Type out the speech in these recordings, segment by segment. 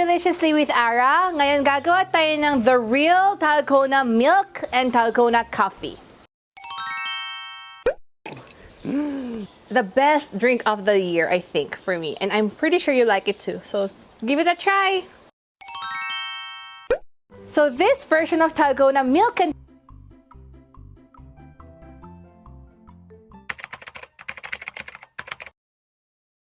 Deliciously with Ara. Ngayon gagawa tayo ng the real Dalgona milk and Dalgona coffee. The best drink of the year, I think, for me. And I'm pretty sure you like it too. So give it a try. So this version of Dalgona milk and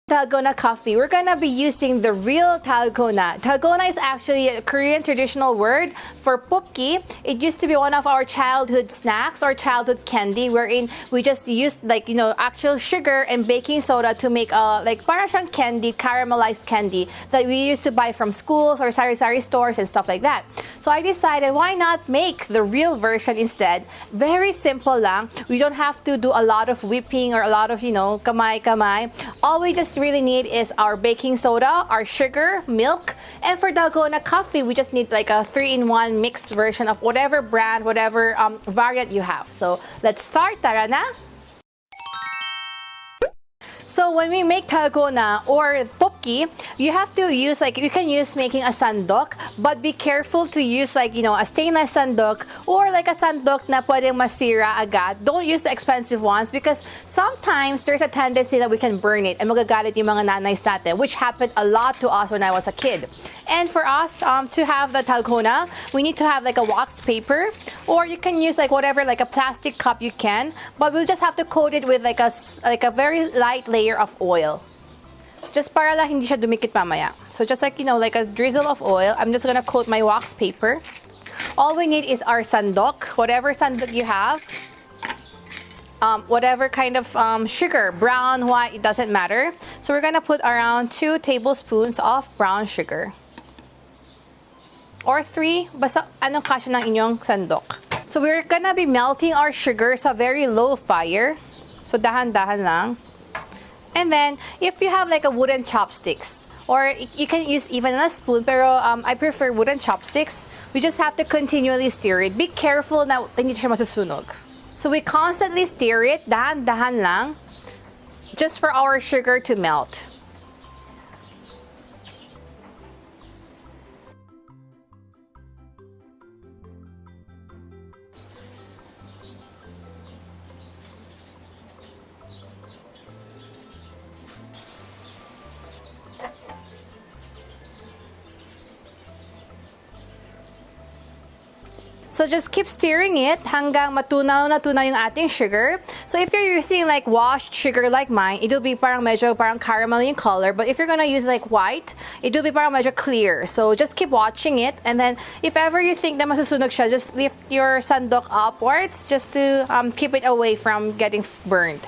Dalgona coffee, we're gonna be using the real Dalgona. Dalgona is actually a Korean traditional word for Ppopgi. It used to be one of our childhood snacks or childhood candy, wherein we just used actual sugar and baking soda to make para siyang candy, caramelized candy that we used to buy from schools or sari-sari stores and stuff like that. So I decided, why not make the real version instead? Very simple lang. We don't have to do a lot of whipping or a lot of, kamay-kamay. All we just really need is our baking soda, our sugar, milk, and for Dalgona coffee, we just need like a 3-in-1 mixed version of whatever brand, whatever variant you have. So let's start, tara na! So when we make Dalgona or Ppopgi, you have to use you can use making a sandok, but be careful to use a stainless sandok or a sandok na pwedeng masira agad. Don't use the expensive ones because sometimes there's a tendency that we can burn it and magagalit yung mga nanays natin, which happened a lot to us when I was a kid. And for us to have the Dalgona, we need to have a wax paper, or you can use whatever a plastic cup you can, but we'll just have to coat it with a very light layer of oil. Just para lang hindi siya dumikit mamaya. So just like a drizzle of oil, I'm just gonna coat my wax paper. All we need is our sandok, whatever sandok you have. Whatever kind of sugar, brown, white, it doesn't matter. So we're gonna put around 2 tablespoons of brown sugar. Or 3, basta anong kasya ng inyong sandok. So we're gonna be melting our sugar sa very low fire. So dahan-dahan lang. And then, if you have a wooden chopsticks, or you can use even a spoon, pero I prefer wooden chopsticks, we just have to continually stir it. Be careful na hindi siya masusunog. So we constantly stir it, dahan-dahan lang, just for our sugar to melt. So just keep stirring it hanggang matunaw na tunaw yung ating sugar. So if you're using washed sugar like mine, it will be medyo caramel yung color. But if you're gonna use white, it will be medyo clear. So just keep watching it, and then if ever you think na masusunog siya, just lift your sandok upwards just to keep it away from getting burned.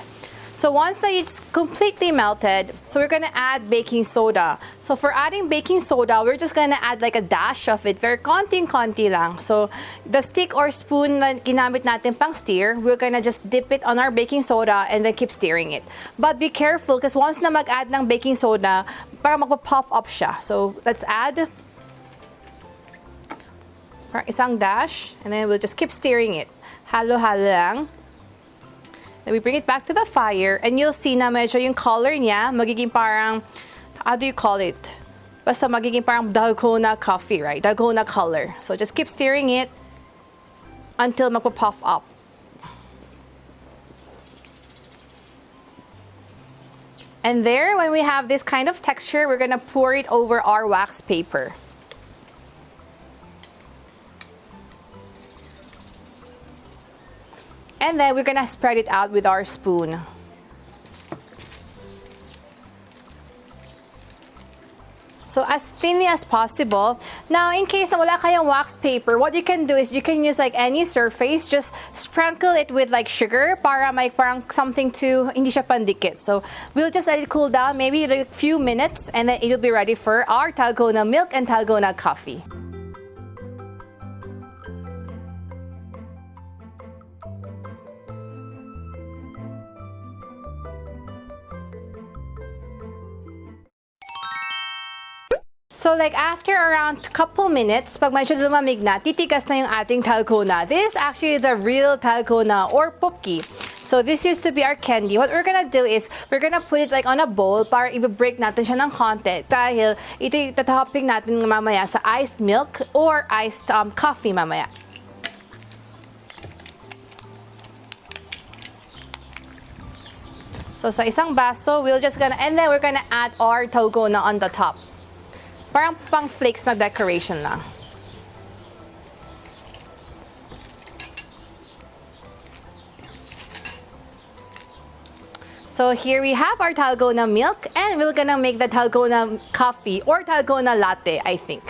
So once it's completely melted, so we're gonna add baking soda. So for adding baking soda, we're just gonna add a dash of it, very konting-konti lang. So the stick or spoon na ginamit natin pang stir, we're gonna just dip it on our baking soda and then keep stirring it. But be careful because once na mag-add ng baking soda, parang magpa-puff up siya. So let's add isang dash, and then we'll just keep stirring it. Halo-halo lang. Then we bring it back to the fire, and you'll see na medyo yung color niya magiging parang, how do you call it? Basta magiging parang Dalgona coffee, right? Dalgona color. So just keep stirring it until magpa-puff up. And there, when we have this kind of texture, we're gonna pour it over our wax paper. And then we're gonna spread it out with our spoon. So as thinly as possible. Now, in case na wala kayong wax paper, what you can do is you can use any surface, just sprinkle it with sugar para may parang something to hindi siya pandikit. So we'll just let it cool down, maybe a few minutes, and then it will be ready for our Dalgona milk and Dalgona coffee. So after around couple minutes, pag medyo lumamig na, titigas na yung ating Dalgona. This is actually the real Dalgona or Ppopgi. So this used to be our candy. What we're gonna do is, we're gonna put it like on a bowl para i-break natin siya ng konti dahil ito itatopping natin mamaya sa iced milk or iced coffee mamaya. So sa isang baso, and then we're gonna add our dalgona on the top. Parang pang flakes na decoration lang. So here we have our Dalgona milk, and we're gonna make the Dalgona coffee or Dalgona latte, I think.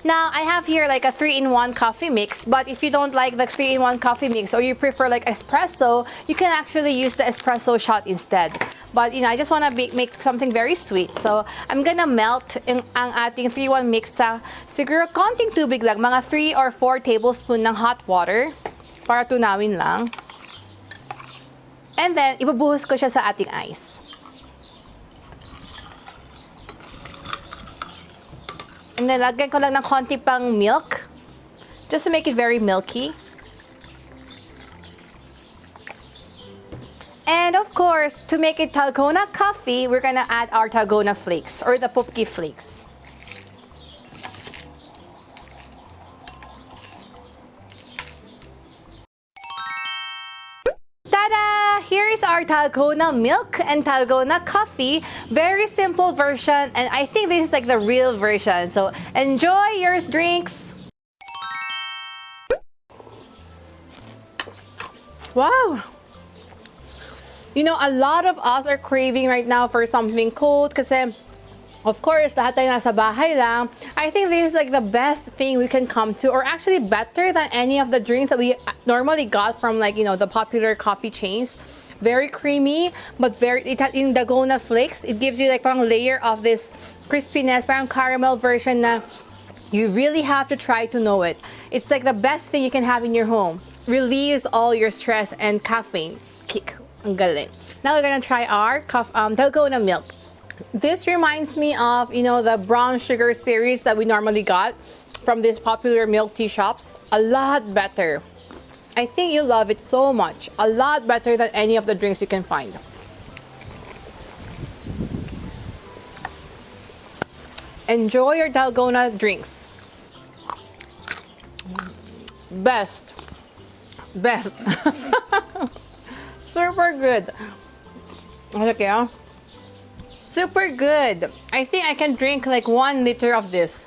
Now, I have here like a 3-in-1 coffee mix, but if you don't like the 3-in-1 coffee mix or you prefer like espresso, you can actually use the espresso shot instead. But, I just wanna make something very sweet. So, I'm gonna melt ang ating 3-in-1 mix sa siguro konting tubig lang, mga 3 or 4 tablespoon ng hot water para tunawin lang. And then, ibubuhos ko siya sa ating ice. And then, lagyan ko lang ng konti pang milk. Just to make it very milky. And of course, to make it Dalgona coffee, we're gonna add our Dalgona flakes or the Ppopgi flakes. Here is our Dalgona milk and Dalgona coffee. Very simple version, and I think this is like the real version. So enjoy your drinks. Wow. A lot of us are craving right now for something cold kasi of course, lahat tayo nasa bahay lang. I think this is like the best thing we can come to, or actually better than any of the drinks that we normally got from like, the popular coffee chains. Very creamy, but in Dalgona flakes, it gives you like parang layer of this crispiness, parang caramel version na you really have to try to know it. It's like the best thing you can have in your home. Relieves all your stress and caffeine kick. Ang galing. Now we're gonna try our Dalgona milk. This reminds me of, the brown sugar series that we normally got from these popular milk tea shops. A lot better. I think you'll love it so much. A lot better than any of the drinks you can find. Enjoy your Dalgona drinks. Best. Super good. Okay, super good. I think I can drink like 1 liter of this.